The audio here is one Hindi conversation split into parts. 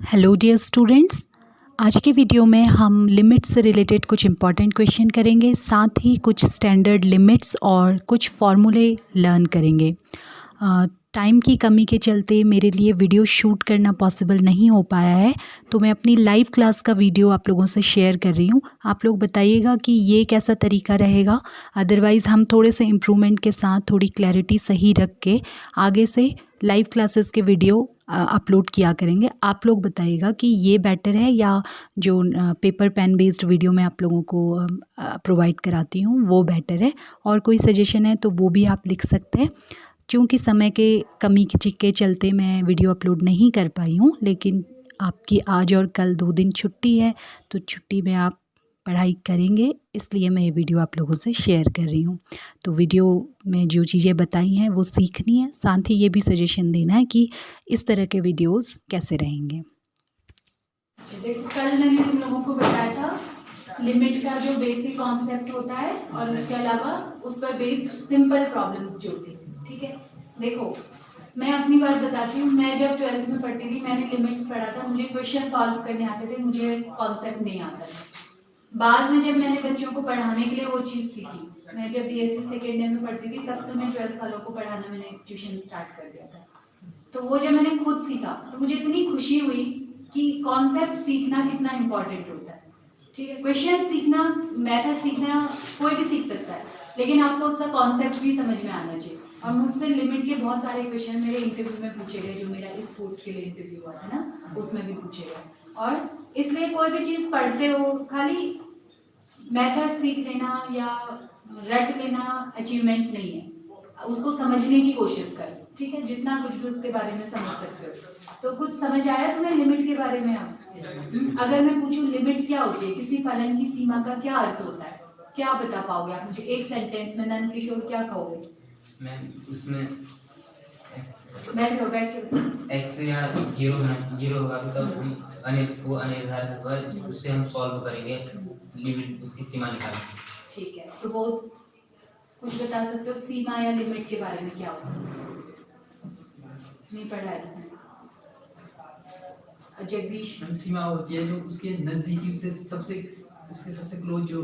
हेलो डियर स्टूडेंट्स, आज के वीडियो में हम लिमिट्स से रिलेटेड कुछ इम्पॉर्टेंट क्वेश्चन करेंगे, साथ ही कुछ स्टैंडर्ड लिमिट्स और कुछ फॉर्मूले लर्न करेंगे। टाइम की कमी के चलते मेरे लिए वीडियो शूट करना पॉसिबल नहीं हो पाया है, तो मैं अपनी लाइव क्लास का वीडियो आप लोगों से शेयर कर रही हूँ। आप लोग बताइएगा कि ये कैसा तरीका रहेगा। अदरवाइज़ हम थोड़े से इम्प्रूवमेंट के साथ थोड़ी क्लैरिटी सही रख के आगे से लाइव क्लासेस के वीडियो अपलोड किया करेंगे। आप लोग बताइएगा कि ये बेटर है या जो पेपर पेन बेस्ड वीडियो मैं आप लोगों को प्रोवाइड कराती हूँ वो बेटर है। और कोई सजेशन है तो वो भी आप लिख सकते हैं। चूँकि समय के कमी के चलते मैं वीडियो अपलोड नहीं कर पाई हूँ, लेकिन आपकी आज और कल 2 दिन छुट्टी है, तो छुट्टी में आप पढ़ाई करेंगे, इसलिए मैं ये वीडियो आप लोगों से शेयर कर रही हूँ। तो वीडियो में जो चीज़ें बताई हैं वो सीखनी है, साथ ही ये भी सजेशन देना है कि इस तरह के वीडियोस कैसे रहेंगे। देखो, कल मैंने तुम लोगों को बताया था लिमिट का जो बेसिक कॉन्सेप्ट होता है और उसके अलावा उस पर बेस्ड सिंपल प्रॉब्लम्स जो होती है। ठीक है, देखो मैं अपनी बात बताती हूँ। मैं जब 12th में पढ़ती थी मैंने लिमिट्स पढ़ा था, मुझे क्वेश्चन सॉल्व करने आते थे, मुझे कॉन्सेप्ट नहीं आता था। बाद में जब मैंने बच्चों को पढ़ाने के लिए वो चीज़ सीखी, मैं जब BSc सेकेंड ईयर में पढ़ती थी तब से मैं 12th वालों को पढ़ाना मैंने ट्यूशन स्टार्ट कर दिया था। तो वो जब मैंने खुद सीखा तो मुझे इतनी खुशी हुई कि कॉन्सेप्ट सीखना कितना इम्पोर्टेंट होता है। ठीक है, क्वेश्चन सीखना, मेथड सीखना कोई भी सीख सकता है, लेकिन आपको उसका कॉन्सेप्ट भी समझ में आना चाहिए। और मुझसे लिमिट के बहुत सारे क्वेश्चन मेरे इंटरव्यू में पूछे गए, जो मेरा इस पोस्ट के लिए इंटरव्यू हुआ था ना, उसमें भी पूछे गए। और इसलिए कोई भी चीज़ पढ़ते हो खाली मेथड सीख लेना या रट लेना अचीवमेंट नहीं है, उसको समझने की कोशिश कर। ठीक है, जितना कुछ भी उसके बारे में समझ सकते हो। तो कुछ समझ आया तुम्हें लिमिट के बारे में? अब अगर मैं पूछूं लिमिट क्या होती है, किसी फलन की सीमा का क्या अर्थ होता है, क्या बता पाओगे आप मुझे एक सेंटेंस में? नंद किशोर क्या कहोगे? मैम उसमें बैठ के एक्स या जीरो होगा तो वो अनिर्धारित होगा, उससे हम सॉल्व करेंगे, लिमिट उसकी सीमा निकालेंगे। ठीक है, सुबोध कुछ बता सकते हो सीमा या लिमिट के बारे में? क्या होता है, नहीं पढ़ा है तुमने? जगदीश? सीमा होती है जो उसके नजदीकी उसके सबसे क्लोज जो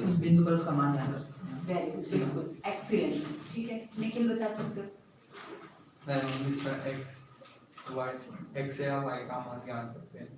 उस बिंदु पर उसका मान याद कर सकते हैं। वेरी गुड, बिल्कुल एक्सीलेंट। ठीक है, निखिल बता सकते हो? एक्स या वाई का मान ज्ञात करते हैं।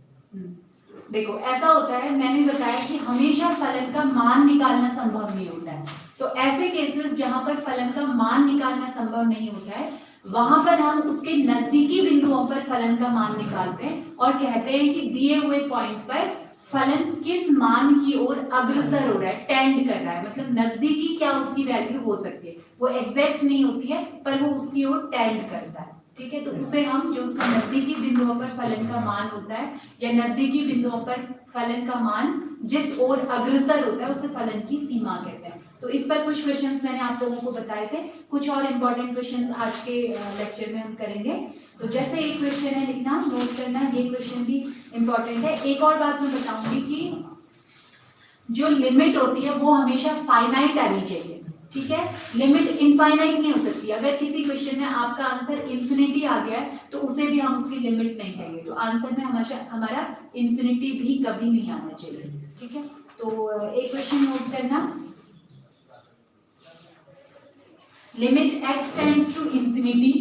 देखो ऐसा होता है, मैंने बताया कि हमेशा फलन का मान निकालना संभव नहीं होता है। तो ऐसे केसेस जहां पर फलन का मान निकालना संभव नहीं होता है, वहां पर हम उसके नजदीकी बिंदुओं पर फलन का मान निकालते हैं और कहते हैं कि दिए हुए पॉइंट पर फलन किस मान की ओर अग्रसर हो रहा है, टेंड कर रहा है। मतलब नजदीकी क्या उसकी वैल्यू हो सकती है, वो एग्जैक्ट नहीं होती है पर वो उसकी ओर टेंड करता है। ठीक है, तो उसे हम जो उसका नजदीकी बिंदुओं पर फलन का मान होता है या नजदीकी बिंदुओं पर फलन का मान जिस ओर अग्रसर होता है उसे फलन की सीमा कहते हैं। तो इस पर कुछ क्वेश्चंस मैंने आप लोगों को बताए थे, कुछ और इंपॉर्टेंट क्वेश्चंस आज के लेक्चर में हम करेंगे। तो जैसे एक क्वेश्चन है, लिखना, नोट करना, ये क्वेश्चन भी इंपॉर्टेंट है। एक और बात मैं बताऊंगी कि जो लिमिट होती है वो हमेशा फाइनाइट आनी चाहिए। ठीक है, लिमिट इनफाइनाइट नहीं हो सकती। अगर किसी क्वेश्चन में आपका आंसर इन्फिनिटी आ गया है तो उसे भी हम उसकी लिमिट नहीं कहेंगे। तो आंसर में हमारा इन्फिनिटी भी कभी नहीं आना चाहिए। ठीक है, तो एक क्वेश्चन नोट करना, limit x tends to infinity,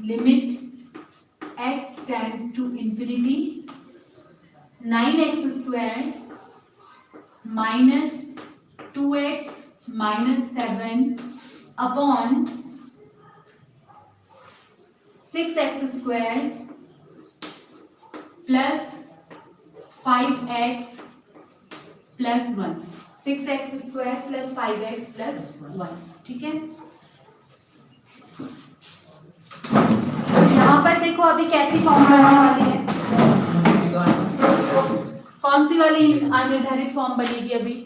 limit x tends to infinity 9x square minus 2x minus 7 upon 6x square plus 5x plus 1, 6x square plus 5x plus 1। ठीक है, तो यहाँ पर देखो अभी कैसी फॉर्म बनने वाली है, कौन सी वाली अनिर्धारित फॉर्म बनेगी अभी?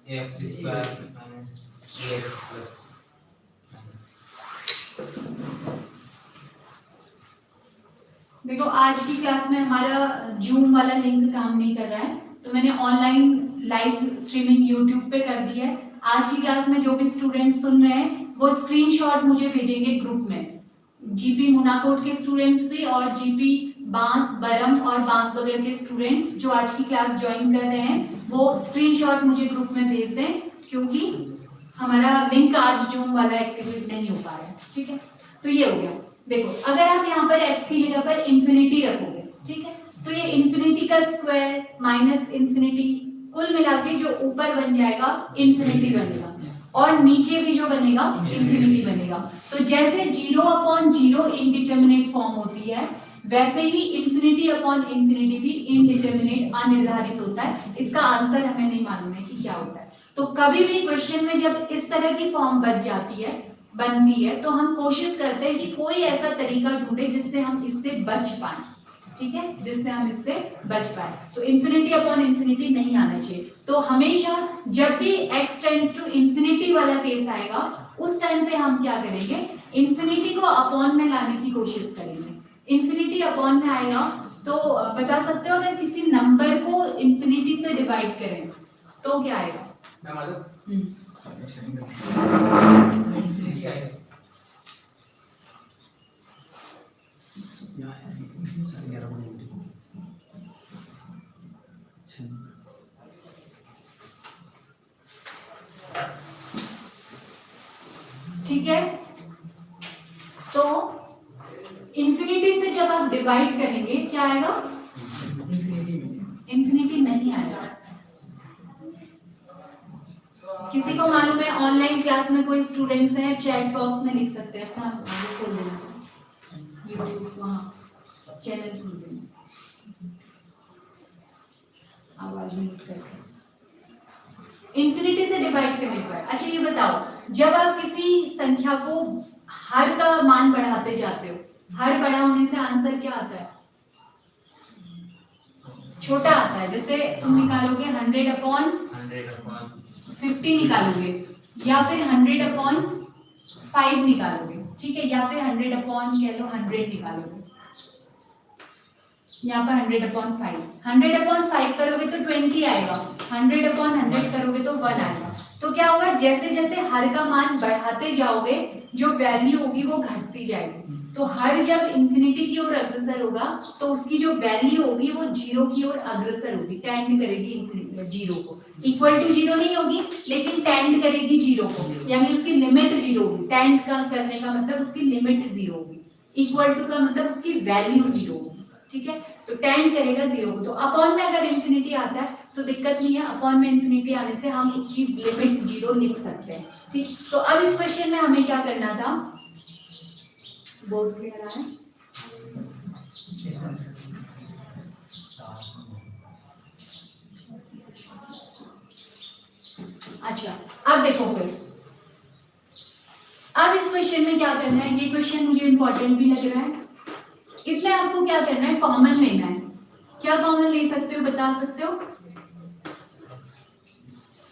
X square minus 3x plus. देखो आज की क्लास में हमारा जूम वाला लिंक काम नहीं कर रहा है, तो मैंने ऑनलाइन लाइव स्ट्रीमिंग यूट्यूब पे कर दी है। आज की क्लास में जो भी स्टूडेंट्स सुन रहे हैं वो स्क्रीनशॉट मुझे भेजेंगे ग्रुप में, जीपी मुनाकोट के स्टूडेंट्स भी और जीपी बांस बरम और बांस बगड़ के स्टूडेंट्स जो आज की क्लास ज्वाइन कर रहे हैं वो स्क्रीनशॉट मुझे ग्रुप में भेज दें, क्योंकि हमारा लिंक आज जूम वाला एक्टिवेट नहीं हो पा रहा है। ठीक है, तो ये हो गया। देखो अगर आप यहाँ पर x की जगह पर इंफिनिटी रखोगे, ठीक है, तो ये इंफिनिटी का स्क्वायर माइनस इंफिनिटी कुल मिला के जो ऊपर बन जाएगा इंफिनिटी बनेगा, और नीचे भी जो बनेगा इंफिनिटी बनेगा। तो जैसे 0/0 इनडिटर्मिनेट फॉर्म होती है, वैसे ही इंफिनिटी अपॉन इंफिनिटी भी इनडिटर्मिनेट अनिर्धारित होता है। इसका आंसर हमें नहीं मालूम है कि क्या होता है। तो कभी भी क्वेश्चन में जब इस तरह की फॉर्म बनती है तो हम कोशिश करते हैं कि कोई ऐसा तरीका ढूंढे जिससे हम इससे बच पाए। ठीक है, जिससे हम इससे बच पाए। तो इंफिनिटी अपॉन इंफिनिटी नहीं आना चाहिए। तो हमेशा जब भी x टेंड्स टू इंफिनिटी वाला केस आएगा, उस टाइम पे हम क्या करेंगे, इंफिनिटी को अपॉन में लाने की कोशिश करेंगे। इंफिनिटी अपॉन में आएगा तो बता सकते हो, अगर किसी नंबर को इंफिनिटी से डिवाइड करें तो क्या आएगा? इंफिनिटी आएगा। ठीक है, तो इंफिनिटी से जब आप डिवाइड करेंगे क्या आएगा? इंफिनिटी नहीं आएगा। किसी को मालूम है? ऑनलाइन क्लास में कोई स्टूडेंट्स हैं, चैट बॉक्स में लिख सकते हैं, अपना खोल देना, यूट्यूब वहाँ चैनल खोल देना, आवाज म्यूट करके। इंफिनिटी से डिवाइड करने पर अच्छा ये बताओ, जब आप किसी संख्या को हर का मान बढ़ाते जाते हो, हर बड़ा होने से आंसर क्या आता है? छोटा आता है। जैसे तुम निकालोगे 100/50 निकालोगे, या फिर 100/5 निकालोगे, ठीक है, या फिर 100 निकालोगे, यहाँ पर 100/5 100/5 करोगे तो 20 आएगा, 100/100 करोगे तो 1 आएगा। तो क्या होगा, जैसे जैसे हर का मान बढ़ाते जाओगे जो वैल्यू होगी वो घटती जाएगी। तो हर जब इंफिनिटी की ओर अग्रसर होगा तो उसकी जो वैल्यू होगी वो 0 की ओर अग्रसर होगी, टेंड करेगी 0 को। इक्वल टू 0 नहीं होगी, लेकिन टेंड करेगी 0 को, यानी उसकी लिमिट 0 होगी। टेंड का करने का मतलब उसकी लिमिट 0 होगी, इक्वल टू का मतलब उसकी वैल्यू 0 होगी। ठीक है, तो टेंड करेगा 0 को। तो अपॉन में अगर इंफिनिटी आता है तो दिक्कत नहीं है, अपॉन में इंफिनिटी आने से हम उसकी लिमिट 0 लिख सकते हैं। ठीक, तो अब इस क्वेश्चन में हमें क्या करना था? बोर्ड क्लियर है? अच्छा, अब देखो फिर, अब इस क्वेश्चन में क्या करना है? ये क्वेश्चन मुझे इंपॉर्टेंट भी लग रहा है। इसमें आपको क्या करना है? कॉमन लेना है। क्या कॉमन ले सकते हो, बता सकते हो?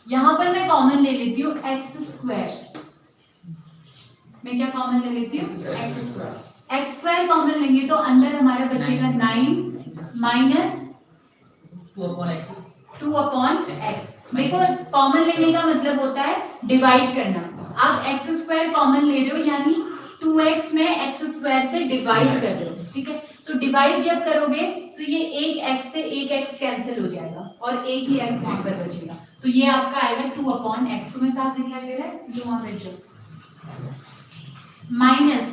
यहां पर मैं कॉमन ले लेती हूँ x²। मैं क्या कॉमन ले लेती हूँ? x²। x² कॉमन लेंगे तो अंदर हमारा बचेगा 9 माइनस 2/x। देखो, कॉमन लेने का मतलब होता है डिवाइड करना। आप x² कॉमन ले रहे हो, यानी 2x में x² से डिवाइड कर रहे हो। ठीक है, तो डिवाइड जब करोगे तो ये एक x से एक x कैंसिल हो जाएगा और एक ही x वहां पर बचेगा। तो ये आपका आएगा 2/x। तुम्हें साफ दिखाई दे रहा है? जो वहां बैठ जाओ, माइनस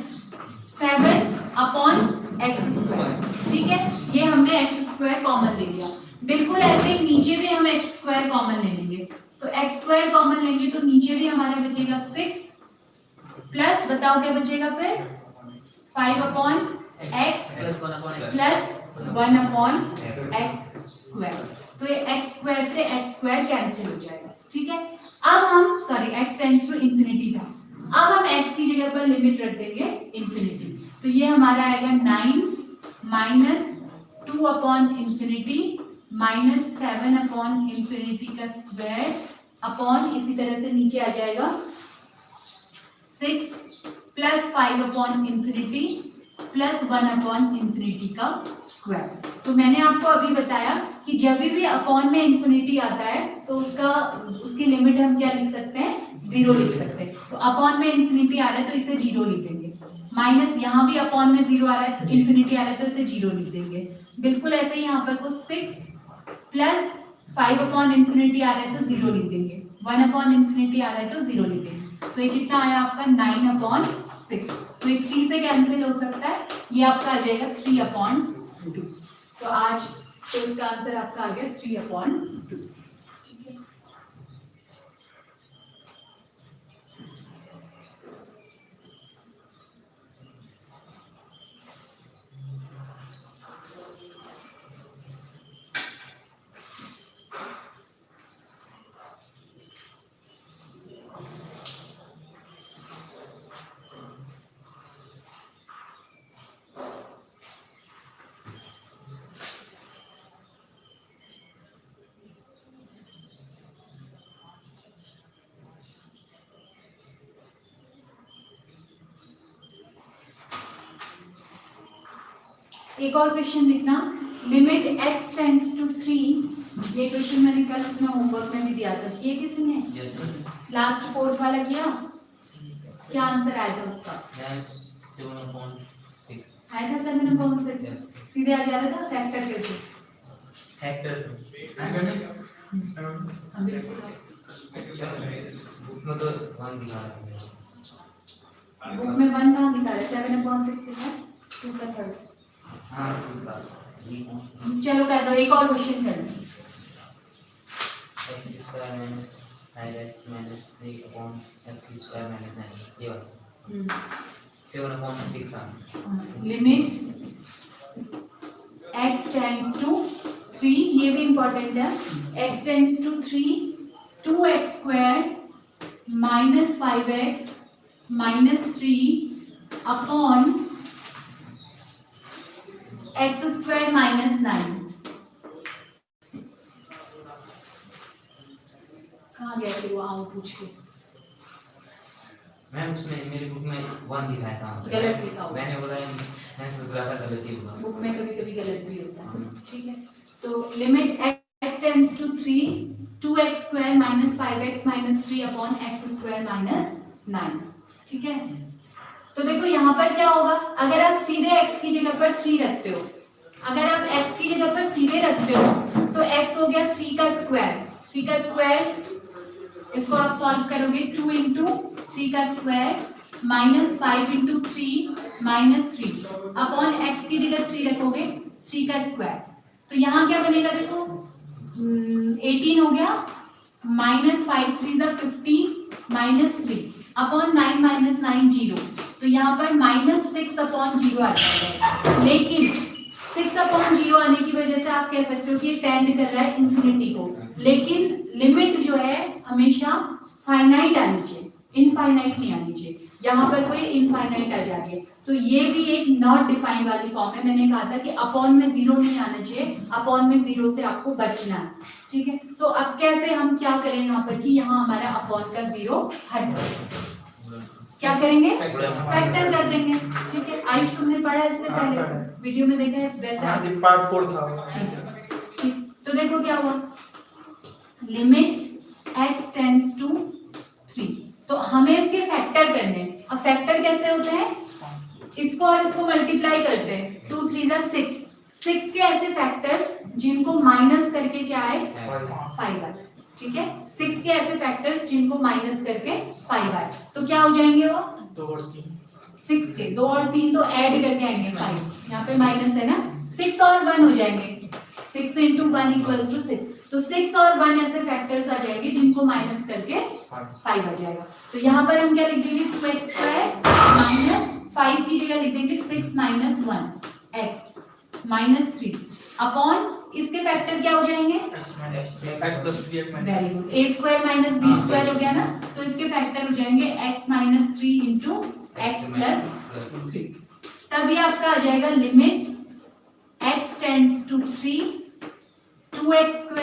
7/x²। ठीक है, ये हमने x² कॉमन ले लिया। बिल्कुल ऐसे ही नीचे भी हम x² कॉमन ले लेंगे। तो x² कॉमन लेंगे तो नीचे भी हमारा बचेगा 6 प्लस, बताओ क्या बचेगा फिर? 5/x plus 1/x²। तो ये x² से x² कैंसिल हो जाएगा। ठीक है, अब हम x टेंड्स टू इंफिनिटी था, अब हम x की जगह पर लिमिट रख देंगे इंफिनिटी। तो ये हमारा आएगा 9 माइनस 2/∞ माइनस 7/∞ का स्क्वायर अपॉन, इसी तरह से नीचे आ जाएगा 6 प्लस 5/∞ प्लस 1/∞ का स्क्वायर। तो मैंने आपको अभी बताया कि जब भी अपॉन में इंफिनिटी आता है तो उसकी लिमिट हम क्या लिख सकते हैं? 0 लिख सकते हैं। तो अपॉन में इंफिनिटी आ रहा है तो इसे 0 लिख देंगे। माइनस यहाँ भी अपॉन में 0 आ रहा है, इन्फिनिटी आ रहा है, तो इसे 0 लिख देंगे। बिल्कुल ऐसे ही यहाँ पर कुछ 6 प्लस 5 अपॉन इन्फिनिटी आ रहा है तो 0 लिख देंगे, 1 अपॉन इन्फिनिटी आ रहा है तो 0 लिख देंगे। तो ये कितना आया आपका 9 अपॉन 6, तो ये 3 से कैंसिल हो सकता है, ये आपका आ जाएगा 3 अपॉन 2। तो आज तो इसका आंसर आपका आ गया 3 अपॉन 2। ठीक है, एक और क्वेश्चन लिखना, लिमिट x टेंड्स टू 3। ये क्वेश्चन मैंने कल उसमें होमवर्क में भी दिया था, किए किसी ने? लास्ट 4th वाला किया? क्या आंसर आया था उसका? 7/6 आया था 7/6, सीधे आ जा रहा था फैक्टर करके। बुक में तो 1 दिखा रहा है, बुक में 1 कहाँ दिखा रहा है? 7/6 लिखा है, 2 का थर्ड। हाँ उसका चलो कर दो, एक और क्वेश्चन कर दो। x² - 9x - 3 अपॉन x² - 9 ये वाला 7/6 लिमिट x टेंड्स टू 3, ये भी इंपॉर्टेंट है, x tends to 3 2x² - 5x - 3 upon x² - 9। कहाँ गया फिर वो? आओ पूछ के। मैं उसमें मेरी बुक में 1 दिखाया था, गलत लिखा हुआ। मैंने बोला मैं सोच रहा था गलत ही होगा, बुक में कभी कभी गलत भी होता है। ठीक है, तो limit x tends to 3 2x² - 5x - 3 upon x² - 9। ठीक है, तो देखो यहाँ पर क्या होगा, अगर आप सीधे x की जगह पर 3 रखते हो, अगर आप x की जगह पर सीधे रखते हो तो x हो गया 3 का स्क्वायर, 3 का स्क्वायर, इसको आप सॉल्व करोगे 2 इंटू 3 का square minus 5 into 3 minus 3 upon x की जगह 3 रखोगे 3 का स्क्वायर, तो यहाँ क्या बनेगा देखो 18 हो गया, माइनस 5 3 जा 15 माइनस 3 अपॉन 9 माइनस 9 0, तो यहाँ पर माइनस 6 अपॉन 0 आ जाएगा। लेकिन 6 अपॉन 0 आने की वजह से आप कह सकते हो कि ये टेंड कर रहा है इन्फिनिटी को, लेकिन लिमिट जो है हमेशा फाइनाइट आनी चाहिए, इनफाइनाइट नहीं आनी चाहिए। यहाँ पर कोई इनफाइनाइट आ जाती है, तो ये भी एक नॉट डिफाइंड वाली फॉर्म है। मैंने कहा था कि अपॉन में 0 नहीं आना चाहिए, अपॉन में 0 से आपको बचना है। ठीक है, तो अब कैसे हम क्या करें यहाँ पर कि यहाँ हमारा अपॉन का 0 हट जाए, क्या करेंगे? फैक्टर कर देंगे। ठीक है, आयुष तुमने पढ़ा इससे पहले, वीडियो में देखा है वैसे? पार्ट 4 था। ठीक, तो देखो क्या हुआ, लिमिट x टेंड्स टू 3, तो हमें इसके फैक्टर करने हैं। अब फैक्टर कैसे होते हैं, इसको और इसको मल्टीप्लाई करते हैं, 2 3 जा 6, 6 के ऐसे फैक्टर्स जिनको माइनस करके क्या आए 5 आए। ठीक है, 6 के ऐसे फैक्टर्स जिनको माइनस करके 5 आए, तो क्या हो जाएंगे वो 2 और 3, 6 के 2 और 3 तो ऐड करके आएंगे 5, यहाँ पे माइनस है ना, 6 और 1 हो जाएंगे, 6 इंटू 1 इक्वल्स टू 6, तो 6 और 1 ऐसे फैक्टर्स आ जाएंगे जिनको माइनस करके 5 आ जाएगा। तो यहाँ पर हम क्या लिख देंगे 2x² माइनस 5 की जगह लिख देंगे 6 माइनस 1 x माइनस 3 अपॉन इसके फैक्टर क्या हो जाएंगे very good, a² minus b² हो गया ना, तो इसके फैक्टर हो जाएंगे x minus 3 into x plus 3, तभी आपका आ जाएगा limit x tends to 3 2x²,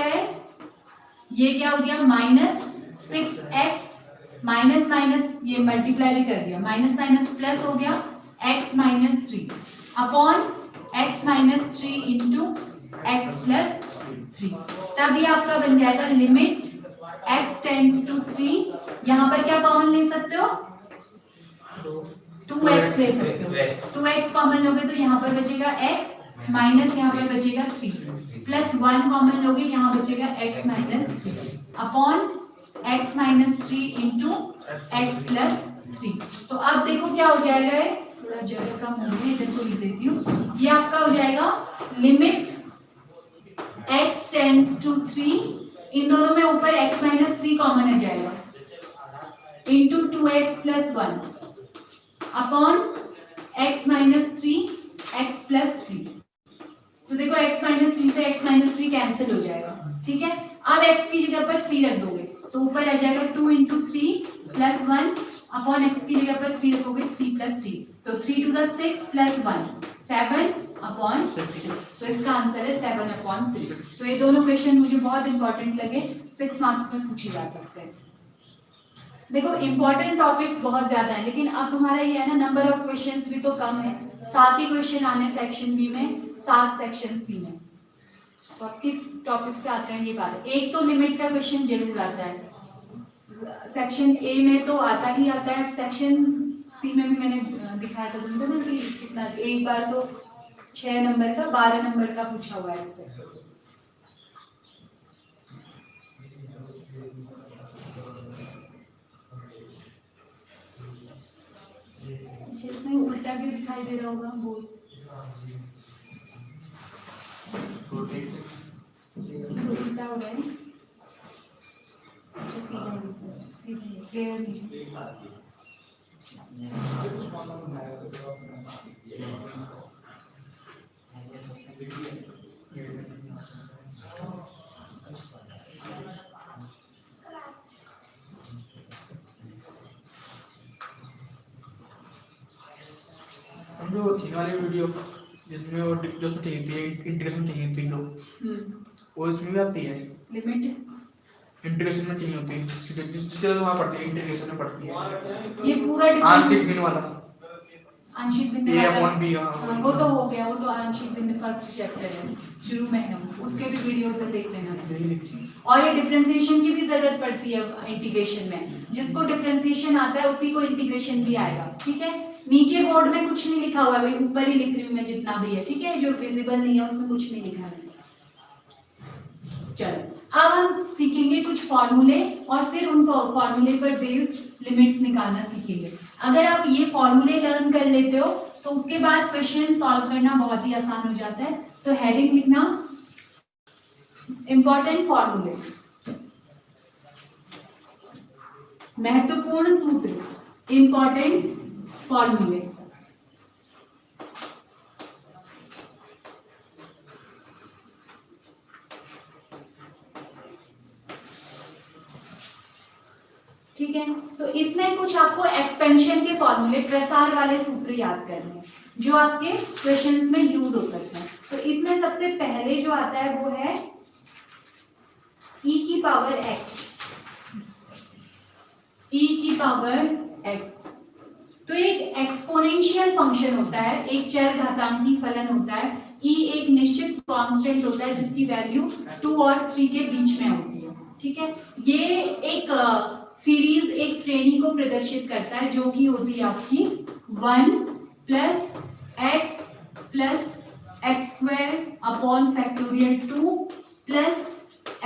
ये क्या हो गया माइनस 6x माइनस माइनस ये मल्टीप्लाई भी कर दिया, माइनस माइनस प्लस हो गया x minus 3 upon x minus 3 into x plus 3, तभी आपका बन जाएगा लिमिट x टेंड्स टू 3, यहाँ पर क्या कॉमन ले सकते हो 2x ले सकते हो, 2x कॉमन लोगे तो यहाँ पर बचेगा x माइनस यहाँ पर बचेगा 3 प्लस 1 कॉमन लोगे यहाँ बचेगा x minus 3 upon x minus 3 into x plus 3। तो अब देखो क्या हो जाएगा, ये थोड़ा जगह कम हो गई, इधर को लिख देती हूँ। ये आपका हो जाएगा लिमिट x टेंड्स टू 3, इन दोनों में ऊपर x माइनस 3 कॉमन आ जाएगा, into 2x plus 1 upon x minus 3 x plus 3। तो देखो x माइनस 3 से x माइनस 3 कैंसिल हो जाएगा, ठीक है। अब x की जगह पर 3 रख दोगे तो ऊपर आ जाएगा 2 इंटू 3 प्लस 1 अपॉन x की जगह पर 3 रखोगे 3 प्लस 3, तो 3 टू 6 प्लस 1 7 अपॉन 6। तो इसका आंसर है 7 अपॉन 6। तो ये दोनों क्वेश्चन मुझे बहुत इंपॉर्टेंट लगे, 6 मार्क्स में पूछे जा सकते हैं। देखो इंपॉर्टेंट टॉपिक्स बहुत ज्यादा है, लेकिन अब तुम्हारा ये है ना नंबर ऑफ क्वेश्चंस भी तो कम है, 7 ही क्वेश्चन आने सेक्शन बी में, 7 सेक्शन सी में। तो अब किस टॉपिक से आते हैं ये बात है। एक तो लिमिट का क्वेश्चन जरूर आता है, सेक्शन ए में तो आता ही आता है, सेक्शन सी में भी मैंने दिखाया था तुमको ना कि कितना, एक बार तो 6 नंबर का 12 नंबर का पूछा हुआ है इससे। इसमें उल्टा क्यों दिखाई दे रहा होगा, बोल। इसमें तो उल्टा हो रहा है। अच्छा सीधा सीधा क्लियर नहीं। हम जो थी वाली वीडियो जिसमें वो जिसमें थी इंटीग्रेशन थी जो वो इसमें भी आती है लिमिट इंटीग्रेशन में नहीं होती, जिससे वहाँ पढ़ती है इंटीग्रेशन में पढ़ती है ये पूरा आंशिक भिन्न वाला, आंशिक भिन्न a वाला upon b। हाँ वो तो हो गया, वो तो आंशिक भिन्न फर्स्ट चैप्टर है, शुरू में है, उसके भी वीडियोस से देख लेना। और ये डिफरेंशिएशन की भी जरूरत पड़ती है इंटीग्रेशन में, जिसको डिफरेंशिएशन आता है उसी को इंटीग्रेशन भी आएगा, ठीक है। नीचे बोर्ड में कुछ नहीं लिखा हुआ है भाई, ऊपर ही लिख रही हूँ मैं जितना भी है, ठीक है। जो विजिबल नहीं है उसमें कुछ नहीं लिखा है। चलो अब हम सीखेंगे कुछ फॉर्मूले और फिर उन फॉर्मूले पर बेस्ड लिमिट्स निकालना सीखेंगे। अगर आप ये फॉर्मूले लर्न कर लेते हो तो उसके बाद क्वेश्चन सॉल्व करना बहुत ही आसान हो जाता है। तो हेडिंग लिखना इंपॉर्टेंट फॉर्मूले, महत्वपूर्ण सूत्र, इंपॉर्टेंट फॉर्मूले। ठीक है, तो इसमें कुछ आपको एक्सपेंशन के फॉर्मूले, प्रसार वाले सूत्र याद करने हैं जो आपके क्वेश्चंस में यूज हो सकते हैं। तो इसमें सबसे पहले जो आता है वो है e की पावर x, e की पावर x। तो एक एक्सपोनेंशियल फंक्शन होता है, एक चर घातांकी फलन होता है। e एक निश्चित कांस्टेंट होता है जिसकी वैल्यू 2 और 3 के बीच में होती है, ठीक है। ये एक सीरीज, एक श्रेणी को प्रदर्शित करता है जो कि होती है आपकी 1 plus x plus x square upon factorial 2 plus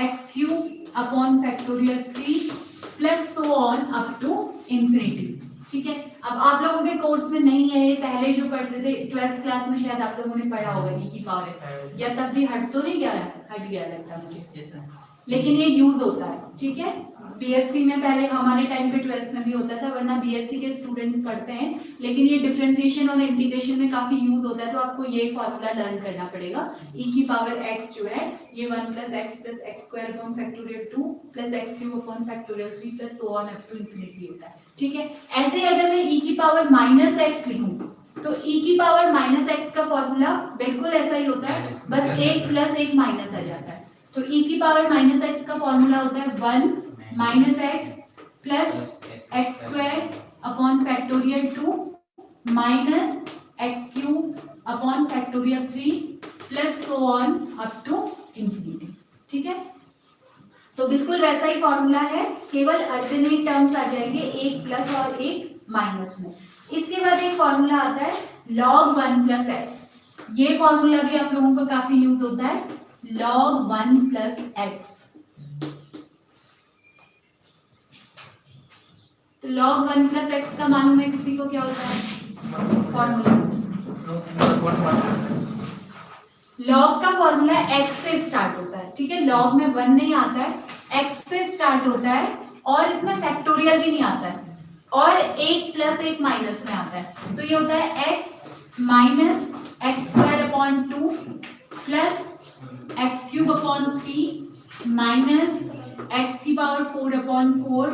x cube upon factorial 3 plus so on up to infinity, ठीक है। अब आप लोगों के कोर्स में नहीं है, ये पहले जो पढ़ते थे 12th क्लास में शायद आप लोगों ने पढ़ा होगा e की पावर, या तब भी हट तो नहीं गया, हट गया लगता है, लेकिन ये यूज होता है, ठीक है। बीएससी में पहले हमारे टाइम पे 12th में भी होता था, वरना बीएससी के स्टूडेंट्स पढ़ते हैं, लेकिन ये डिफरेंशिएशन और इंटीग्रेशन में काफी यूज होता है। तो आपको ये फॉर्मूला लर्न करना पड़ेगा। e की पावर x जो है ये 1 plus x square upon factorial 2 plus x cube upon factorial 3 plus so on up to infinity होता है, ठीक है। ऐसे ही अगर मैं e की पावर माइनस एक्स लिखूं तो e की पावर माइनस एक्स का फॉर्मूला बिल्कुल ऐसा ही होता है, बस एक प्लस एक माइनस आ जाता है। तो e की पावर माइनस एक्स का फॉर्मूला होता है 1 minus x plus x square upon factorial 2 minus x cube upon factorial 3 plus so on up to infinity, ठीक है। तो बिल्कुल वैसा ही फॉर्मूला है, केवल अल्टरनेट टर्म्स आ जाएंगे, एक प्लस और एक माइनस में। इसके बाद एक फॉर्मूला आता है log 1 प्लस एक्स। ये फॉर्मूला भी आप लोगों को काफी यूज होता है, log 1 प्लस एक्स। तो log 1 प्लस एक्स का मालूम है किसी को क्या होता है फॉर्मूला? log का फॉर्मूला x से स्टार्ट होता है, ठीक है। log में 1 नहीं आता है, x से स्टार्ट होता है और इसमें फैक्टोरियल भी नहीं आता है और 1 प्लस 1 माइनस में आता है। तो ये होता है x minus x square upon 2 plus x cube upon 3 minus x की पावर 4 अपॉन 4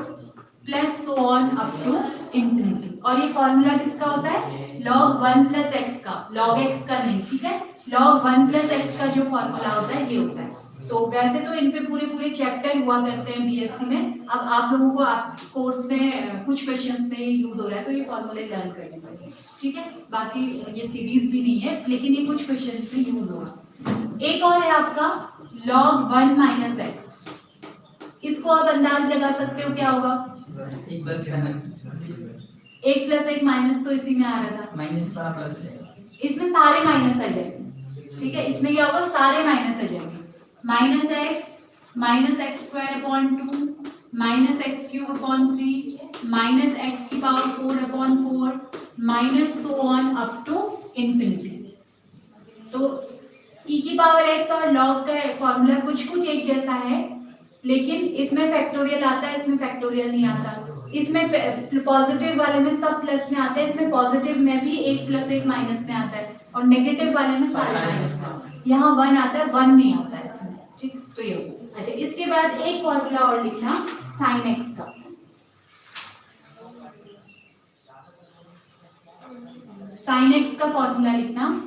plus so on up to infinity. और ये फॉर्मूला किसका होता है? log 1 प्लस एक्स का, log x का नहीं, ठीक है। log 1 प्लस एक्स का जो फॉर्मूला होता है ये होता है। तो वैसे तो इन पे पूरे पूरे चैप्टर हुआ करते हैं बीएससी में। अब आप लोगों को आप कोर्स में कुछ क्वेश्चंस में यूज हो रहा है तो ये फॉर्मूले लर्न करने पड़ेंगे, ठीक है। बाकी ये सीरीज भी नहीं है लेकिन ये कुछ क्वेश्चंस में यूज होगा। एक और है आपका log 1 माइनस एक्स। इसको आप अंदाज लगा सकते हो क्या होगा? 1 प्लस 1 माइनस तो इसी में आ रहा था, माइनस का प्लस इसमें सारे माइनस आ जाएंगे, ठीक है। इसमें क्या होगा? सारे माइनस आ जाएंगे। Minus x square upon 2 minus x cube upon 3 minus x की पावर 4 अपॉन 4 minus so on up to infinity. तो e की पावर x और log का फॉर्मूला कुछ एक जैसा है लेकिन इसमें फैक्टोरियल आता है, इसमें फैक्टोरियल नहीं आता। इसमें पॉजिटिव वाले में सब प्लस में आता है, इसमें पॉजिटिव में भी 1 प्लस 1 माइनस में आता है और नेगेटिव वाले में सारे माइनस में आता है। यहाँ 1 आता है, 1 नहीं आता है इसमें, ठीक। तो ये अच्छा, इसके बाद एक फॉर्मूला और लिखना साइन एक्स का। साइन एक्स का फॉर्मूला लिखना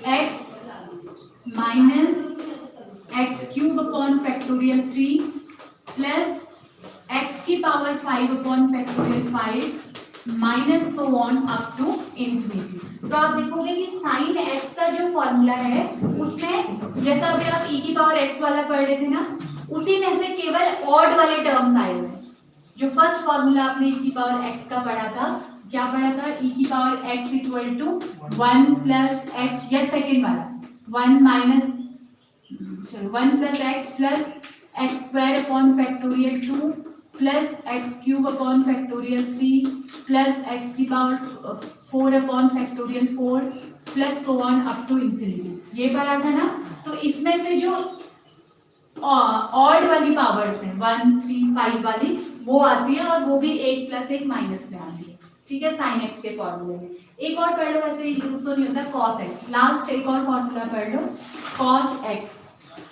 x minus x cube upon factorial 3 plus x की power 5 upon factorial 5 minus so on up to infinity. तो आप देखोगे कि साइन एक्स का जो फॉर्मूला है उसमें जैसा अभी आप e की पावर x वाला पढ़ रहे थे ना, उसी में से केवल ऑड वाले टर्म्स आए हुए। जो फर्स्ट फॉर्मूला आपने e की पावर x का पढ़ा था, क्या पढ़ा था? e की power x equal to 1 plus x, या सेकेंड वाला 1 माइनस, चलो 1 plus x plus x square upon factorial 2 plus x cube upon factorial 3 plus x की power 4 upon factorial 4 plus so on up to infinity. ये पढ़ा था ना। तो इसमें से जो ऑड वाली पावर्स हैं 1 3 5 वाली वो आती है और वो भी 1 प्लस 1 माइनस में आती है, ठीक है, साइन एक्स के फॉर्मूले में। एक और पढ़ लो, वैसे यूज तो नहीं होता, कॉस एक्स। लास्ट एक और फॉर्मूला पढ़ लो, कॉस एक्स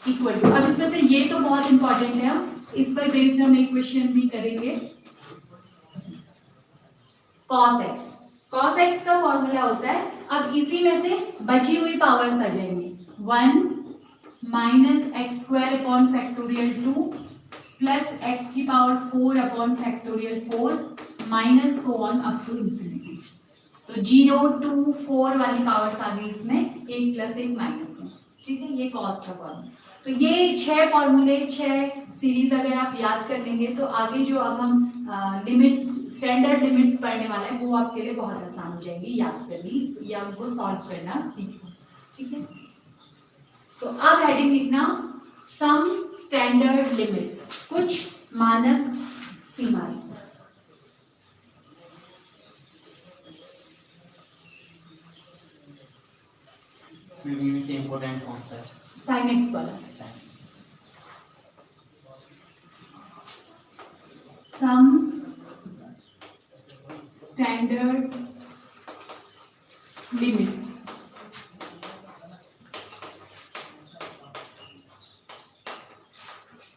इक्वल टू, अब इसमें से ये तो बहुत इंपॉर्टेंट है, इस पर बेस्ड हम एक क्वेश्चन भी करेंगे। कॉस एक्स, कॉस एक्स का फॉर्मूला होता है, अब इसी में से बची हुई पावर्स आ जाएंगी 1 minus x square upon factorial 2 plus x की power 4 upon factorial 4 minus so on up to infinity. तो 0 2 4 वाली पावर्स आ गई इसमें, 1 प्लस 1 माइनस में, ठीक है। ये कॉस का फॉर्मूला। तो ये 6 फॉर्मूले, 6 सीरीज अगर आप याद कर लेंगे तो आगे जो अब हम लिमिट्स, स्टैंडर्ड लिमिट्स पढ़ने वाले हैं वो आपके लिए बहुत आसान हो जाएगी याद करनी या उनको सॉल्व करना सीखना, ठीक है। तो अब हेडिंग लिखना सम स्टैंडर्ड लिमिट्स, कुछ मानक सीमाएं। इनमें से इम्पोर्टेंट कौन सा है? साइन एक्स वाला। सम स्टैंडर्ड लिमिट्स,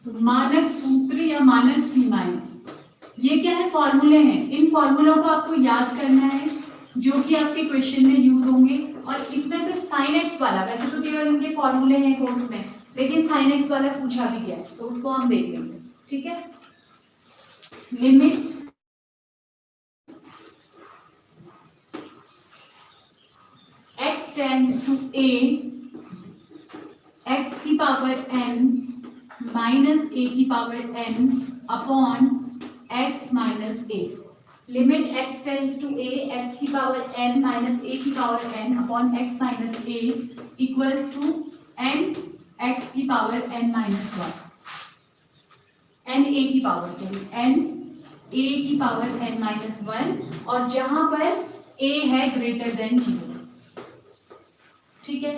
तो मानक सूत्र या मानक सीमाएं, ये क्या है? फॉर्मूले हैं। इन फॉर्मूलों को आपको याद करना है जो कि आपके क्वेश्चन में यूज होंगे। और इसमें से साइन एक्स वाला, वैसे तो केवल इनके फॉर्मूले हैं कोर्स में, लेकिन साइन एक्स वाला पूछा भी गया है तो उसको हम देख लेंगे, ठीक है। Limit x tends to a, x की पावर n माइनस ए की power n upon x minus a. Limit x tends to a, x की पावर एन माइनस ए की power n upon x minus a equals to n x की power n minus one, n a की पावर सॉरी एन ए की पावर एन माइनस वन, और जहां पर ए है ग्रेटर देन 0। ठीक है,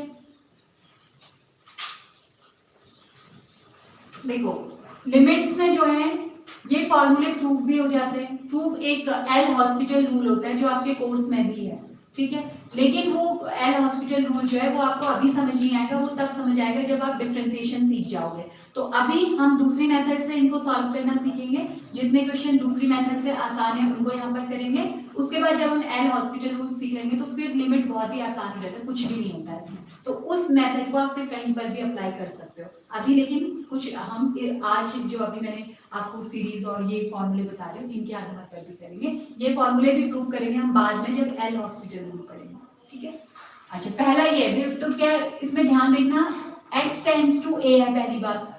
देखो लिमिट्स में जो है ये फॉर्मूले प्रूफ भी हो जाते हैं। प्रूफ एक एल हॉस्पिटल रूल होता है जो आपके कोर्स में भी है, ठीक है, लेकिन वो एल हॉस्पिटल रूल जो है वो आपको अभी समझ नहीं आएगा, वो तब समझ आएगा जब आप डिफरेंशिएशन सीख जाओगे। तो अभी हम दूसरी मेथड से इनको सॉल्व करना सीखेंगे। जितने क्वेश्चन दूसरी मेथड से आसान है उनको यहाँ पर करेंगे। उसके बाद जब हम एल हॉस्पिटल रूल सीख लेंगे तो फिर लिमिट बहुत ही आसान हो जाता है, कुछ भी नहीं होता है इसमें। तो उस मेथड को आप फिर कहीं पर भी अप्लाई कर सकते हो। अभी लेकिन कुछ हम आज जो अभी मैंने आपको सीरीज और ये फॉर्मूले बता रहे हो इनके आधार पर भी करेंगे। ये फॉर्मूले भी प्रूव करेंगे हम बाद में जब एल हॉस्पिटल रूल पढ़ेंगे, ठीक है। अच्छा, पहला ये है, तो क्या इसमें ध्यान देखना, x टेंड्स टू a है पहली बात,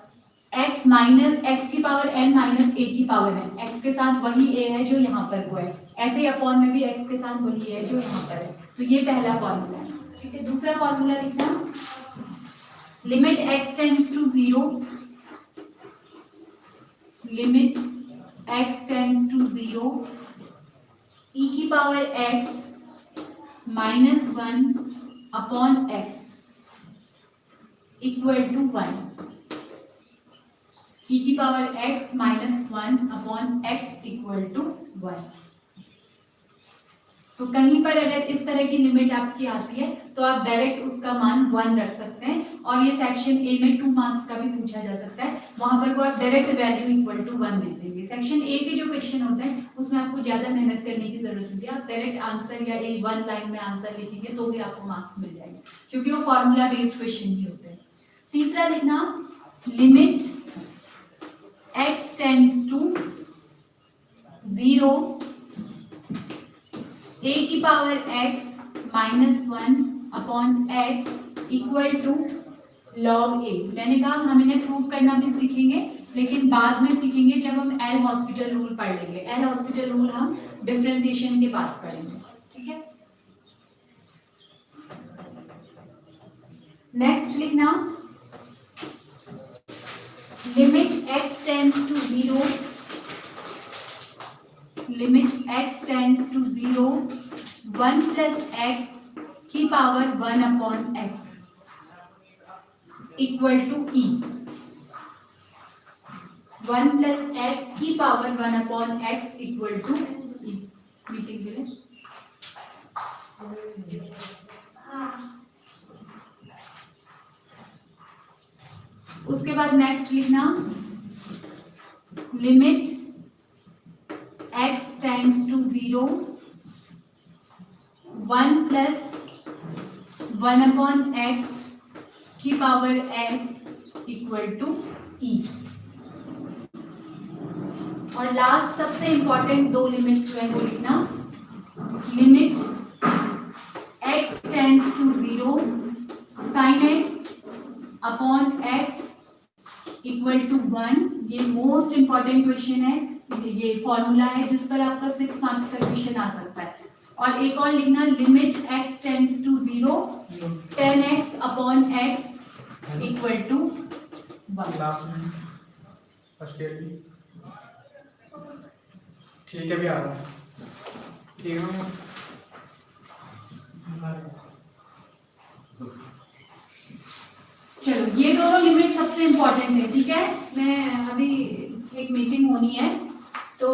x माइनस x की पावर n माइनस a की पावर n, x के साथ वही a है जो यहाँ पर को है, ऐसे ही अपॉन में भी x के साथ वही है जो यहाँ पर है। तो ये पहला फॉर्मूला है, ठीक है। दूसरा फॉर्मूला लिखना, limit x tends to 0, limit x tends to 0 e की power x minus 1 upon x equal to 1, e की power x minus 1 upon x equal to 1। तो कहीं पर अगर इस तरह की लिमिट आपकी आती है तो आप डायरेक्ट उसका मान 1 रख सकते हैं, और ये सेक्शन ए में 2 मार्क्स का भी पूछा जा सकता है, वहां पर को आप डायरेक्ट वैल्यू इक्वल टू 1 दे देंगे। सेक्शन ए के जो क्वेश्चन होते हैं उसमें आपको ज्यादा मेहनत करने की जरूरत नहीं है, आप डायरेक्ट आंसर या एक 1 लाइन में आंसर लिखेंगे तो भी आपको मार्क्स मिल जाएंगे, क्योंकि वो फॉर्मूला बेस्ड क्वेश्चन ही होते हैं। तीसरा लिखना, limit x tends to 0 a की power x minus 1 upon x equal to log a। मैंने कहा हम इन्हें प्रूव करना भी सीखेंगे, लेकिन बाद में सीखेंगे जब हम एल हॉस्पिटल रूल पढ़ लेंगे। एल हॉस्पिटल रूल हम डिफरेंशिएशन के बाद पढ़ेंगे, ठीक है। नेक्स्ट लिखना, limit x tends to 0, limit x tends to 0 1 plus x की power 1 upon x equal to e। 1 plus x की power 1 upon x equal to e। Meeting के लिए उसके बाद नेक्स्ट लिखना, limit x tends to 0 1 plus 1 upon x की power x equal to e। और लास्ट सबसे इंपॉर्टेंट 2 लिमिट्स जो है वो लिखना, limit x tends to 0 sin x upon x equal to 1। ये मोस्ट इंपॉर्टेंट क्वेश्चन है, ये फॉर्मूला है जिस पर आपका 6 मार्क्स का क्वेश्चन आ सकता है। और एक और लिखना, limit x tends to 0 10x upon x equal to 1। Class में फर्स्ट ईयर की, ठीक है, भी आ रहा है, ठीक है। चलो, ये दोनों लिमिट सबसे इंपॉर्टेंट है, ठीक है। मैं अभी एक मीटिंग होनी है तो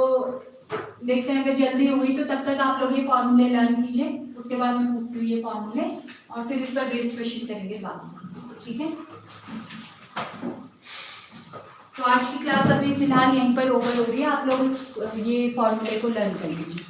देखते हैं, अगर जल्दी हो गई तो तब तक आप लोग ये फॉर्मूले लर्न कीजिए, उसके बाद मैं पूछती हूँ ये फॉर्मूले और फिर इस पर बेस्ड क्वेश्चन करेंगे बाद में, ठीक है। तो आज की क्लास अभी फिलहाल यहीं पर ओवर हो रही है, आप लोग ये फॉर्मूले को लर्न कर लीजिए।